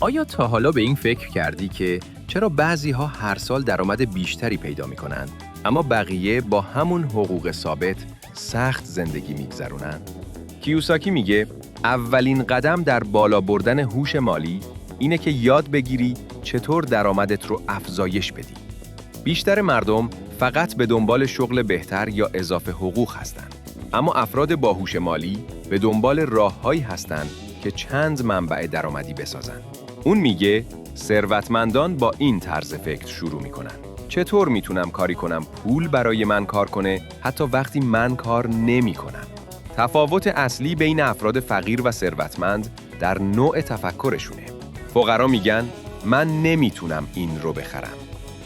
آیا تا حالا به این فکر کردی که چرا بعضی‌ها هر سال درآمد بیشتری پیدا می‌کنند اما بقیه با همون حقوق ثابت سخت زندگی می‌گذرونن؟ کیوساکی میگه اولین قدم در بالا بردن هوش مالی اینه که یاد بگیری چطور درآمدت رو افزایش بدی. بیشتر مردم فقط به دنبال شغل بهتر یا اضافه حقوق هستند. اما افراد با هوش مالی به دنبال راه‌هایی هستند که چند منبع درآمدی بسازن. اون میگه ثروتمندان با این طرز فکر شروع میکنن. چطور میتونم کاری کنم پول برای من کار کنه حتی وقتی من کار نمیکنم؟ تفاوت اصلی بین افراد فقیر و ثروتمند در نوع تفکرشونه. فقرا میگن من نمیتونم این رو بخرم،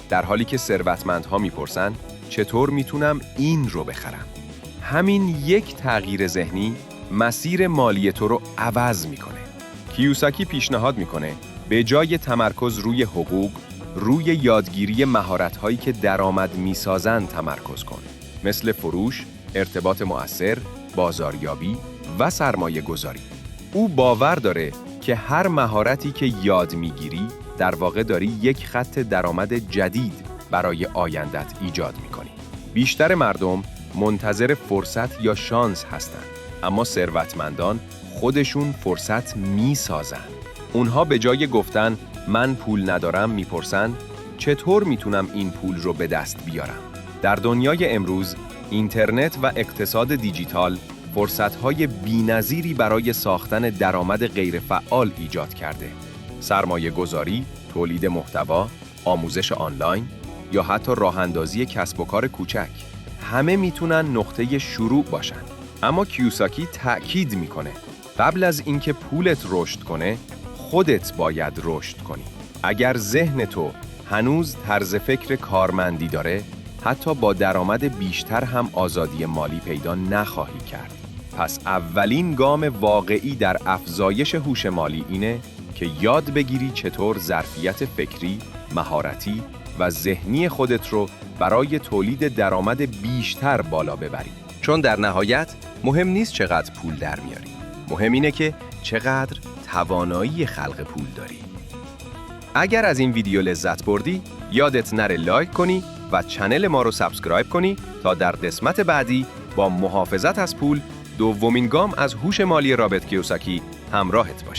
در حالی که ثروتمندها میپرسن چطور میتونم این رو بخرم؟ همین یک تغییر ذهنی مسیر مالی تو رو عوض میکنه. کیوساکی پیشنهاد میکنه به جای تمرکز روی حقوق، روی یادگیری مهارت‌هایی که درآمد میسازن تمرکز کن، مثل فروش، ارتباط مؤثر، بازاریابی و سرمایه گذاری. او باور داره که هر مهارتی که یاد میگیری در واقع داری یک خط درآمد جدید برای آیندت ایجاد میکنی. بیشتر مردم منتظر فرصت یا شانس هستند، اما ثروتمندان خودشون فرصت میسازن. اونها به جای گفتن من پول ندارم میپرسن چطور میتونم این پول رو به دست بیارم؟ در دنیای امروز اینترنت و اقتصاد دیجیتال فرصت‌های بی‌نظیری برای ساختن درآمد غیرفعال ایجاد کرده. سرمایه گذاری، تولید محتوا، آموزش آنلاین یا حتی راه‌اندازی کسب و کار کوچک، همه میتونن نقطه شروع باشن. اما کیوساکی تأکید میکنه قبل از اینکه پولت رشد کنه، خودت باید رشد کنی. اگر ذهن تو هنوز طرز فکر کارمندی داره، حتی با درآمد بیشتر هم آزادی مالی پیدا نخواهی کرد. پس اولین گام واقعی در افزایش هوش مالی اینه که یاد بگیری چطور ظرفیت فکری، مهارتی و ذهنی خودت رو برای تولید درآمد بیشتر بالا ببری. چون در نهایت مهم نیست چقدر پول در میاری. مهم اینه که چقدر توانایی خلق پول داری. اگر از این ویدیو لذت بردی، یادت نره لایک کنی و چنل ما رو سابسکرایب کنی تا در قسمت بعدی با محافظت از پول، دومین گام از هوش مالی رابرت کیوساکی همراهت باشیم.